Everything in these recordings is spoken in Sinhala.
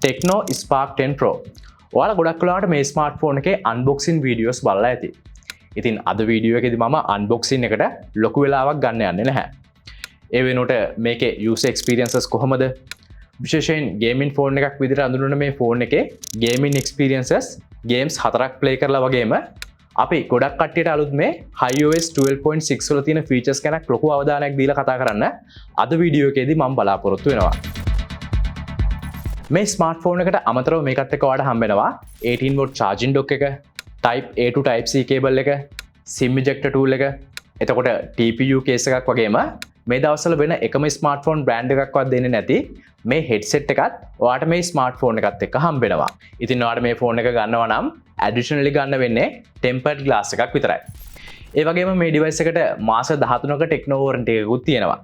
TECNO Spark 10 Pro. ඔයාලා ගොඩක් වෙලාවට මේ ස්මාර්ට්ෆෝන් එකේ අන්බොක්සින් වීඩියෝස් බලලා ඇති. ඉතින් අද වීඩියෝ එකේදී මම අන්බොක්සින් එකට ලොකු වෙලාවක් ගන්න යන්නේ නැහැ. ඒ වෙනුවට මේකේ user experiences කොහොමද? විශේෂයෙන් ගේමින් ෆෝන් එකක් විදිහට අඳුනන මේ ෆෝන් එකේ ගේමින් experiences games 4ක් play කරලා වගේම අපි ගොඩක් කට්ටියට අලුත් මේ iOS 12.6 වල තියෙන features ගැන ලොකු අවධානයක් දීලා කතා කරන්න අද වීඩියෝ එකේදී මම බලාපොරොත්තු වෙනවා. මේ ස්මාර්ට්ෆෝන් එකට අමතරව මේකත් එක්ක ඔයාලට හම්බ වෙනවා 18 watt charging dock එක, type A to type C cable එක, sim ejector tool එක, එතකොට TPU case එකක් වගේම මේ දවස්වල වෙන එකම ස්මාර්ට්ෆෝන් බ්‍රෑන්ඩ් එකක්වත් දෙන්නේ නැති මේ හෙඩ්සෙට් එකත් ඔයාලට මේ ස්මාර්ට්ෆෝන් එකත් එක්ක හම්බ වෙනවා. ඉතින් ඔයාලට මේ ෆෝන් එක ගන්නවා නම් additionally ගන්න වෙන්නේ tempered glass එකක් විතරයි. ඒ වගේම මේ device එකට මාස 13ක TECNO warranty එකකුත් තියෙනවා.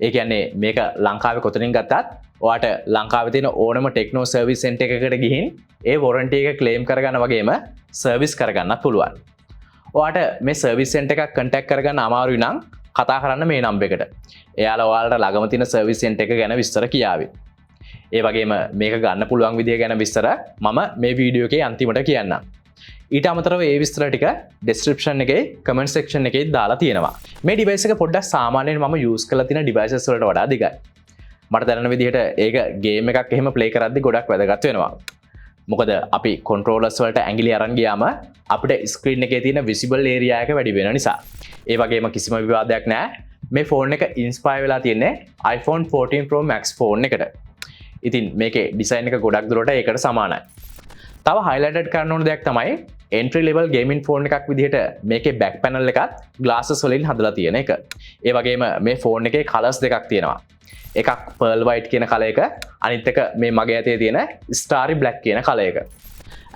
ඒ කියන්නේ මේක ලංකාවේ කොතනින් ගත්තත් ඔයාට ලංකාවේ තියෙන ඕනම TECNO service center එකකට ගිහින් ඒ warranty එක claim කරගන්න වගේම service කරගන්නත් පුළුවන්. ඔයාට මේ service center එකක් contact කරගන්න අමාරුයි නම් කතා කරන්න මේ නම්බර් එකට. එයාලා ඔයාලට ළඟම තියෙන service center එක ගැන විස්තර කියාවි. ඒ වගේම මේක ගන්න පුළුවන් විදිය ගැන විස්තර මම මේ වීඩියෝ එකේ අන්තිමට කියන්නම්. ඊට අමතරව ඒ විස්තර ටික description එකේ comment section එකේ දාලා තියෙනවා. මේ device එක පොඩ්ඩක් සාමාන්‍යයෙන් මම use කරලා තියෙන devices වලට වඩා දිගයි. මට දැනෙන විදිහට ඒක game එකක් එහෙම play කරද්දි ගොඩක් වැදගත් වෙනවා. මොකද අපි controllers වලට ඇඟිලි අරන් ගියාම අපිට screen එකේ තියෙන visible area එක වැඩි වෙන නිසා. ඒ වගේම කිසිම විවාදයක් නැහැ. මේ ෆෝන් එක ඉන්ස්පයර් වෙලා තියෙන්නේ iPhone 14 Pro Max ෆෝන් එකට. ඉතින් මේකේ ඩිසයින් එක ගොඩක් දුරට ඒකට සමානයි. තව highlighted කරන්න ඕන දෙයක් තමයි entry level gaming ෆෝන් එකක් විදිහට මේකේ back panel එකත් glasses වලින් හදලා තියෙන එක. ඒ වගේම මේ ෆෝන් එකේ colors දෙකක් තියෙනවා. එකක් pearl white කියන කලර් එක, අනිත් එක මේ මගේ අතේ තියෙන starry black කියන කලර් එක.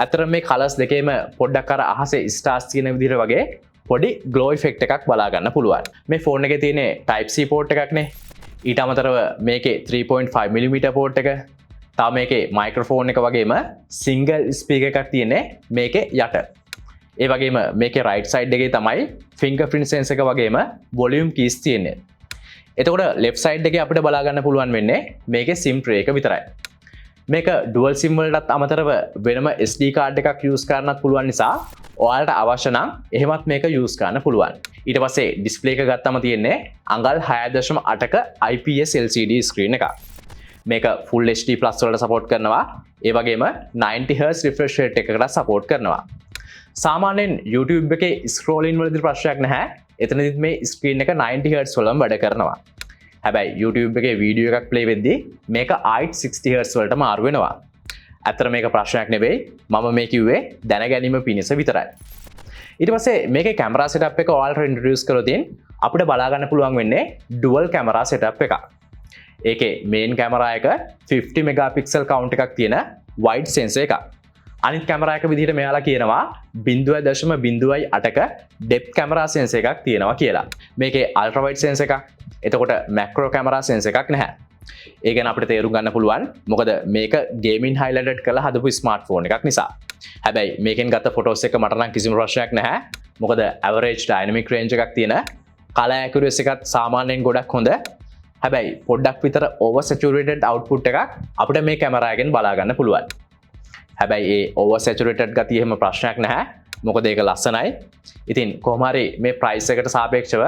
අතර මේ colors දෙකේම පොඩ්ඩක් අර අහසේ stars තියෙන විදිහට වගේ පොඩි glow effect එකක් බලා ගන්න පුළුවන්. මේ ෆෝන් එකේ තියෙන type C port එකක්නේ. ඊට අමතරව මේකේ 3.5mm port එක, තව මේකේ microphone එක වගේම single speaker එකක් තියෙන්නේ මේකේ යට. ඒ වගේම මේකේ right side එකේ තමයි fingerprint sensor එක වගේම volume keys තියෙන්නේ. එතකොට left side එකේ අපිට බලා ගන්න පුළුවන් වෙන්නේ මේකේ SIM tray එක විතරයි. මේක dual SIM වලටත් අමතරව වෙනම SD card එකක් use කරන්නත් පුළුවන් නිසා ඔයාලට අවශ්‍ය නම් එහෙමත් මේක use කරන්න පුළුවන්. ඊට පස්සේ display එක ගත්තම තියෙන්නේ අඟල් 6.8ක IPS LCD screen එකක්. මේක full HD plus වලට support කරනවා. ඒ වගේම 90Hz refresh rate එකකට support කරනවා. සාමාන්‍යයෙන් YouTube එකේ scrolling වලදී ප්‍රශ්නයක් නැහැ. එතනදිත් මේ screen එක 90Hz වලම වැඩ කරනවා. හැබැයි YouTube එකේ වීඩියෝ එකක් play වෙද්දී මේක ආයිත් 60Hz වලට මාරු වෙනවා. ඇත්තට මේක ප්‍රශ්නයක් නෙවෙයි. මම මේ කිව්වේ දැන ගැනීම පිණිස විතරයි. ඊට පස්සේ මේකේ camera setup එක ඔයාලට introduce කරලා තියෙන අපිට බලා ගන්න පුළුවන් වෙන්නේ dual camera setup එකක්. ඒකේ main camera එක 50 megapixel count එකක් තියෙන wide sensor එකක්. අනිත් camera එක විදිහට මෙයාලා කියනවා 0.08ක depth camera sensor එකක් තියෙනවා කියලා. මේකේ ultra wide sensor එකක්. එතකොට macro camera sensor එකක් නැහැ. ඒ ගැන අපිට තේරුම් ගන්න පුළුවන්. මොකද මේක gaming highlighted කරලා හදපු smartphone එකක් නිසා. හැබැයි මේකෙන් ගත්ත photos එක මට නම් කිසිම ප්‍රශ්නයක් නැහැ. මොකද average dynamic range එකක් තියෙන color accuracy එකත් සාමාන්‍යයෙන් ගොඩක් හොඳ. හැබැයි පොඩ්ඩක් විතර over saturated output එකක් අපිට මේ camera එකෙන් බලා ගන්න පුළුවන්. හැබැයි ඒ over saturated ගතිය එහෙම ප්‍රශ්නයක් නැහැ. මොකද ඒක ලස්සනයි. ඉතින් කොහොම හරි මේ price එකට සාපේක්ෂව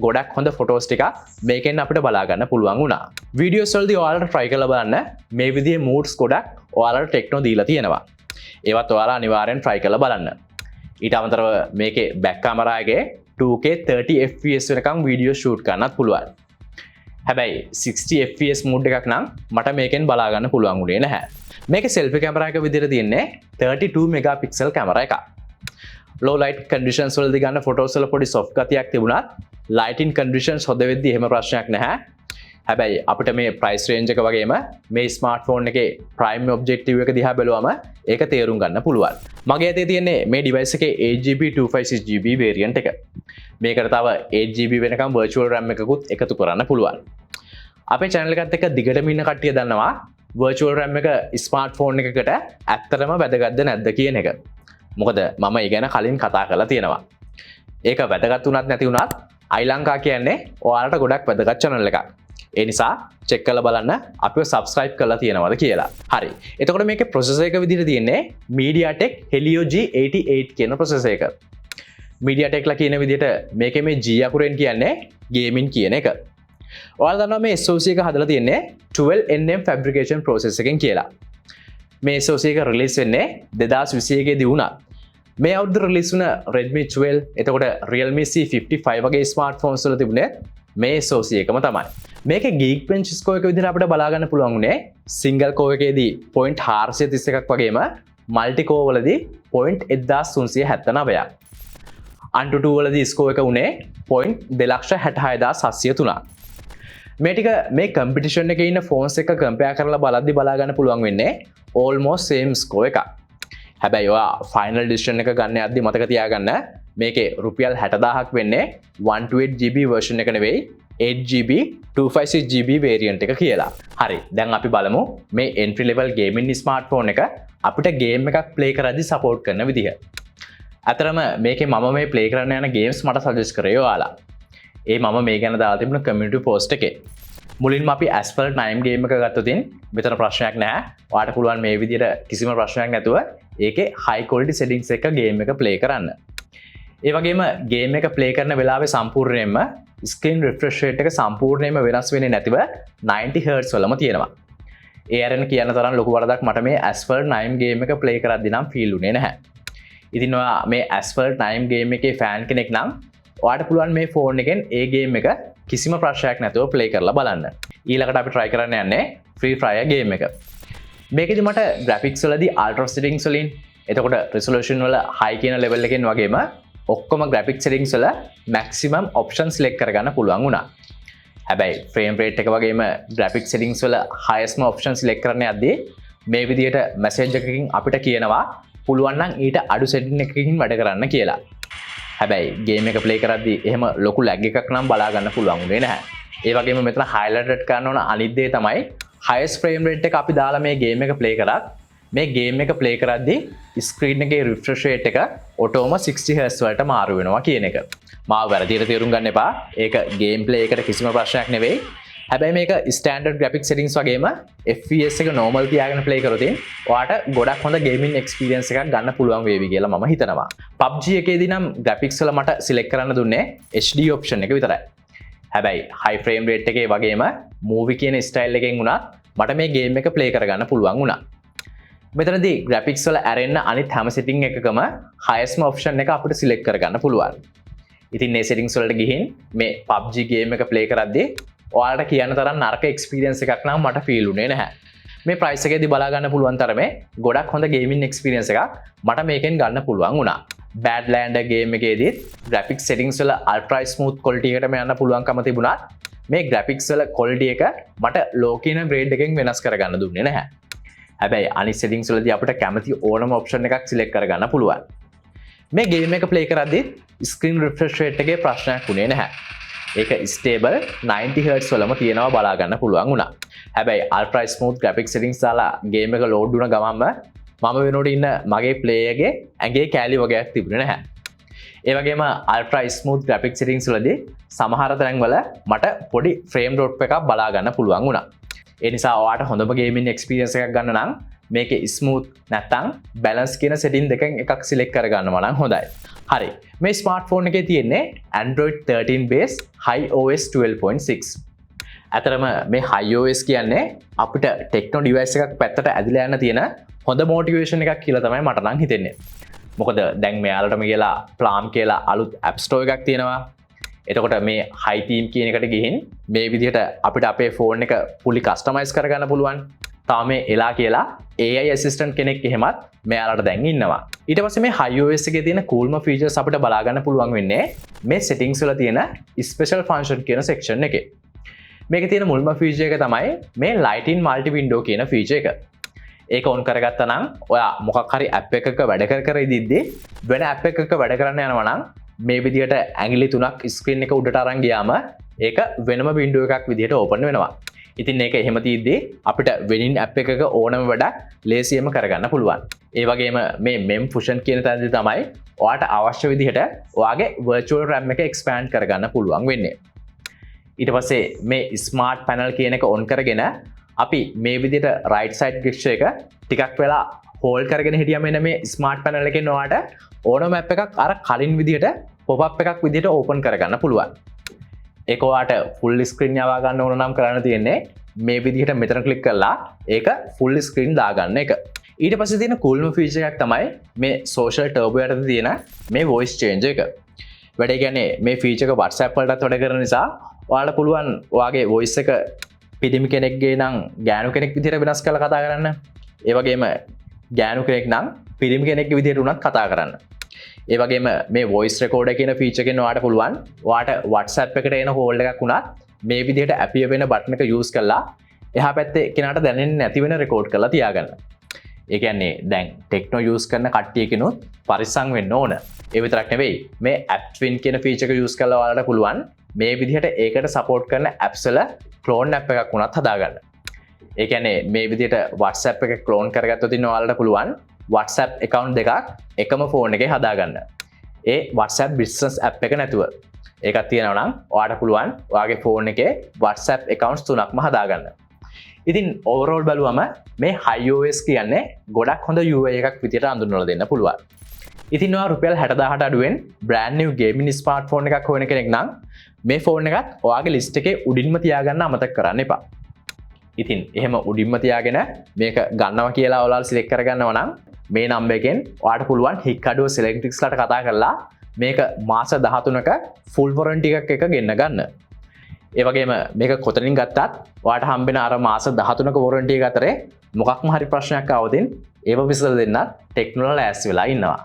ගොඩක් හොඳ photos ටික මේකෙන් අපිට බලා ගන්න පුළුවන් වුණා. videos වලදී ඔයාලට try කරලා බලන්න මේ විදිහේ moods ගොඩක් ඔයාලට TECNO දීලා තියෙනවා. ඒවත් ඔයාලා අනිවාර්යෙන් try කරලා බලන්න. ඊට අමතරව මේකේ back camera එකේ 2K 30 fps වෙනකම් video shoot කරන්නත් පුළුවන්. හැබැයි 60 fps mood එකක් නම් මට මේකෙන් බලා ගන්න පුළුවන් උනේ නැහැ. මේකේ selfie camera එක විදිහට තියෙන්නේ 32 megapixel camera එකක්. low light conditions වලදී ගන්න photos වල පොඩි soft ගතියක් තිබුණත් lighting conditions හොද වෙද්දී එහෙම ප්‍රශ්නයක් නැහැ. හැබැයි අපිට මේ price range එක වගේම මේ smartphone එකේ prime objective එක දිහා බැලුවම ඒක තේරුම් ගන්න පුළුවන්. මගේ අතේ තියෙන්නේ මේ device එකේ 8GB 256GB variant එක. මේකට තව 8GB වෙනකම් virtual RAM එකකුත් එකතු කරන්න පුළුවන්. අපේ channel එකත් එක්ක දිගටම ඉන්න කට්ටිය දන්නවා virtual RAM එක smartphone එකකට ඇත්තටම වැදගත්ද නැද්ද කියන එක. මොකද මම ඒ ගැන කලින් කතා කරලා තියෙනවා. ඒක වැදගත් වුණත් නැති වුණත් iLanka කියන්නේ ඔයාලට ගොඩක් වැදගත් channel එකක්. ඒ නිසා චෙක් කරලා බලන්න අපිව subscribe කරලා තියෙනවද කියලා. හරි. එතකොට මේකේ processor එක විදිහට තියෙන්නේ MediaTek Helio G88 කියන processor එක. MediaTek ලා කියන විදිහට මේකේ මේ G අකුරෙන් කියන්නේ gaming කියන එක. ඔයාලා දන්නවා මේ SoC එක හදලා තියෙන්නේ 12nm fabrication process එකෙන් කියලා. මේ SoC එක release වෙන්නේ 2021 දී වුණා. මේ අවුරුද්ද release වුණ Redmi 12 එතකොට Realme C55 වගේ smartphones වල තිබුණේ මේ SoC එකම තමයි. මේකේ Geekbench score එක විදිහට අපිට බලා ගන්න පුළුවන් උනේ single core එකේදී 0.431ක් වගේම multi core වලදී 0.1379ක්. Antutu වලදී score එක උනේ 2,66,703ක්. මේ ටික මේ competition එකේ ඉන්න phones එක compare කරලා බලද්දි බලා ගන්න පුළුවන් වෙන්නේ almost same score එකක්. හැබැයි ඔයා final decision එක ගන්න යද්දි මතක තියාගන්න මේකේ රුපියල් 60,000ක් වෙන්නේ 128GB version එක නෙවෙයි 8GB 256GB variant එක කියලා. හරි. දැන් අපි බලමු මේ entry level gaming smartphone එක අපිට game එකක් play කරද්දි support කරන විදිහ. අතරම මේකේ මම මේ play කරන්න යන games මට suggest කරේ ඔයාලා. ඒ මම මේ ගැන දාලා තිබුණ community post එකේ. මුලින්ම අපි Asphalt 9 game එක ගත්තොතින් මෙතන ප්‍රශ්නයක් නැහැ. ඔයාලට පුළුවන් මේ විදිහට කිසිම ප්‍රශ්නයක් නැතුව ඒකේ high quality settings එක game එක play කරන්න. ඒ වගේම game එක play කරන වෙලාවේ සම්පූර්ණයෙන්ම screen refresh rate එක සම්පූර්ණයෙන්ම වෙනස් වෙන්නේ නැතිව 90Hz වලම තියෙනවා. ඒ අරගෙන කියන තරම් ලොකු වරදක් මට මේ Asphalt 9 game එක play කරද්දී නම් feel උනේ නැහැ. ඉතින් ඔයා මේ Asphalt 9 game එකේ fan කෙනෙක් නම් ඔයාට පුළුවන් මේ phone එකෙන් ඒ game එක කිසිම ප්‍රශ්නයක් නැතුව play කරලා බලන්න. ඊළඟට අපි try කරන්න යන්නේ Free Fire game එක. මේකෙදි මට graphics වලදී ultra settings වලින් එතකොට resolution වල high කියන level එකෙන් වගේම ඔක්කොම graphics settings වල maximum options select කරගන්න පුළුවන් වුණා. හැබැයි frame rate එක වගේම graphics settings වල highest option select කරන්න යද්දී මේ විදිහට message එකකින් අපිට කියනවා පුළුවන් නම් ඊට අඩු setting එකකින් වැඩ කරන්න කියලා. හැබැයි game එක play කරද්දී එහෙම ලොකු lag එකක් නම් බලා ගන්න පුළුවන් වෙන්නේ නැහැ. ඒ වගේම මෙතන highlighted කරන්න ඕන අනිත් දේ තමයි highest frame rate එක අපි දාලා මේ game එක play කරත් මේ game එක play කරද්දී screen එකේ refresh rate එක ඔටෝම 60Hz වලට මාරු වෙනවා කියන එක. මාව වැරදියට තේරුම් ගන්න එපා. ඒක game play එකට කිසිම ප්‍රශ්නයක් නෙවෙයි. හැබැයි මේක standard graphics settings වගේම FPS එක normal තියාගෙන play කරොත් ඔයාට ගොඩක් හොඳ gaming experience එකක් ගන්න පුළුවන් වේවි කියලා මම හිතනවා. PUBG එකේදී නම් graphics වල මට select කරන්න දුන්නේ HD option එක විතරයි. හැබැයි high frame rate එකේ වගේම movie කියන style එකෙන් උනත් මට මේ game එක play කරගන්න පුළුවන් වුණා. මෙතනදී graphics වල ඇරෙන්න අනිත් හැම setting එකකම highest option එක අපිට select කරගන්න පුළුවන්. ඉතින් මේ settings වලට ගිහින් මේ PUBG game එක play කරද්දී ඔයාලට කියන්න තරම් නරක experience එකක් නම් මට feel උනේ නැහැ. මේ price එකේදී බලා ගන්න පුළුවන් තරමේ ගොඩක් හොඳ gaming experience එකක් මට මේකෙන් ගන්න පුළුවන් වුණා. Badlander game එකේදීත් graphics settings වල ultra smooth quality එකටම යන්න පුළුවන්කම තිබුණත් මේ graphics වල quality එක මට low කියන grade එකෙන් වෙනස් කරගන්න දුන්නේ නැහැ. හැබැයි අනිත් settings වලදී අපිට කැමති ඕනම option එකක් select කරගන්න පුළුවන්. මේ game එක play කරද්දී screen refresh rate එකේ ප්‍රශ්නයක් වුණේ නැහැ. ඒක stable 90Hz වලම තියෙනවා බලා ගන්න පුළුවන් වුණා. හැබැයි ultra smooth graphics settings දාලා game එක load වුණ ගමන්ම මම වෙනකොට ඉන්න මගේ play එකේ ඇඟේ කැලි වගේක් තිබුණේ නැහැ. ඒ වගේම ultra smooth graphics settings වලදී සමහර තැන්වල මට පොඩි frame drop එකක් බලා ගන්න පුළුවන් වුණා. ඒ නිසා ඔයාට හොඳම gaming experience එකක් ගන්න නම් මේකේ smooth නැත්නම් balance කියන setting දෙකෙන් එකක් select කරගන්නවා නම් හොඳයි. හරි. මේ smartphone එකේ තියෙන්නේ Android 13 base iOS 12.6. අතරම මේ iOS කියන්නේ අපිට TECNO device එකක් පැත්තට ඇදලා යන්න තියෙන හොඳ motivation එකක් කියලා තමයි මට නම් හිතෙන්නේ. මොකද දැන් මෙයාලටම කියලා Plum කියලා අලුත් app store එකක් තියෙනවා. එතකොට මේ high theme කියන එකට ගිහින් මේ විදිහට අපිට අපේ phone එක fully customize කරගන්න පුළුවන්. තාම මේ එලා කියලා AI assistant කෙනෙක් එහෙමත් මෙයාලට දැන් ඉන්නවා. ඊට පස්සේ මේ iOS එකේ තියෙන coolම features අපිට බලා ගන්න පුළුවන් වෙන්නේ මේ settings වල තියෙන special function කියන section එකේ. මේකේ තියෙන මුල්ම feature එක තමයි මේ light in multi window කියන feature එක. ඒක on කරගත්තා නම් ඔයා මොකක් හරි app එකක වැඩ කර ඉදිද්දී වෙන app එකක වැඩ කරන්න යනවා නම් මේ විදිහට ඇඟිලි 3ක් screen එක උඩට අරන් ගියාම ඒක වෙනම window එකක් විදිහට open වෙනවා. ඉතින් ඒක එහෙම තියද්දී අපිට වෙනින් app එකක ඕනම වැඩක් ලේසියෙන්ම කරගන්න පුළුවන්. ඒ වගේම මේ mem fusion කියන තැනදී තමයි ඔයාට අවශ්‍ය විදිහට ඔයාගේ virtual RAM එක expand කරගන්න පුළුවන් වෙන්නේ. ඊට පස්සේ මේ ස්මාර්ට් පැනල් කියන එක ඔන් කරගෙන අපි මේ විදිහට රයිට් සයිඩ් ගෙස්චර් එක ටිකක් වෙලා හෝල්ඩ් කරගෙන හිටියම එන මේ ස්මාර්ට් පැනල් එකෙන් ඔයාලට ඕන මැප් එකක් අර කලින් විදිහට පොප් අප් එකක් විදිහට ඕපන් කරගන්න පුළුවන්. ඒක ඔයාලට ෆුල් ස්ක්‍රීන් යවා ගන්න ඕන නම් කරන්න තියෙන්නේ මේ විදිහට මෙතන ක්ලික් කරලා ඒක ෆුල් ස්ක්‍රීන් දාගන්න එක. ඊට පස්සේ තියෙන කූල්ම ෆීචර් එකක් තමයි මේ සෝෂල් ටර්බෝ යටතේ තියෙන මේ වොයිස් චේන්ජ් එක. වැඩේ කියන්නේ මේ ෆීචර් එක WhatsApp වලටත් වැඩ කරන නිසා ඔයාලට පුළුවන් ඔයාගේ වොයිස් එක පිරිමි කෙනෙක්ගේ නම් ගෑනු කෙනෙක් විදිහට වෙනස් කරලා කතා කරන්න. ඒ වගේම ගෑනු කෙනෙක් නම් පිරිමි කෙනෙක්ගේ විදිහට උනත් කතා කරන්න. ඒ වගේම මේ වොයිස් රෙකෝඩර් කියන ෆීචර් එකෙන් ඔයාලට පුළුවන් ඔයාලට WhatsApp එකට එන හෝල්ඩ් එකක් උනත් මේ විදිහට අපියර් වෙන බටන් එක යූස් කරලා එහා පැත්තේ කෙනාට දැනෙන්නේ නැති වෙන රෙකෝඩ් කරලා තියාගන්න. ඒ කියන්නේ දැන් ටෙක්නෝ යූස් කරන කට්ටියකිනුත් පරිස්සම් වෙන්න ඕන. ඒ විතරක් නෙවෙයි මේ ඇප් ට්වින් කියන ෆීචර් එක යූස් කරලා ඔයාලට පුළුවන් මේ විදිහට ඒකට සපෝට් කරන ඇප්ස් වල ක්ලෝන් ඇප් එකක් වුණත් හදාගන්න. ඒ කියන්නේ මේ විදිහට WhatsApp එක ක්ලෝන් කරගත්තොත් ඉන්න ඔයාලට පුළුවන් WhatsApp account දෙකක් එකම ෆෝන් එකේ හදාගන්න. ඒ WhatsApp business app එක නැතුව. ඒකක් තියෙනවා නම් ඔයාලට පුළුවන් ඔයාගේ ෆෝන් එකේ WhatsApp accounts තුනක්ම හදාගන්න. ඉතින් overall බලුවම මේ iOS කියන්නේ ගොඩක් හොඳ UI එකක් විදිහට අඳුන්වලා දෙන්න පුළුවන්. ඉතින් ඔයා රුපියල් 60000ට අඩුවෙන් brand new gaming smartphone එකක් හොයන කෙනෙක් නම් මේ ෆෝන් එකත් ඔයාගේ ලිස්ට් එකේ උඩින්ම තියාගන්න අමතක කරන්න එපා. ඉතින් එහෙම උඩින්ම තියාගෙන මේක ගන්නවා කියලා ඔයාලා සිලෙක්ට් කරගන්නවා නම් මේ නම්බර් එකෙන් ඔයාලට පුළුවන් Hikkaduwa Cellentrics ලට කතා කරලා මේක මාස 13ක full warranty එකක් ගෙන්න ගන්න. ඒ වගේම මේක කොතනින් ගත්තත් ඔයාලට හම්බෙන අර මාස 13ක warranty එක අතරේ මොකක්ම හරි ප්‍රශ්නයක් ආවොත් ඒව විසඳලා දෙන්නත් TECNO ලෑස්ති වෙලා ඉන්නවා.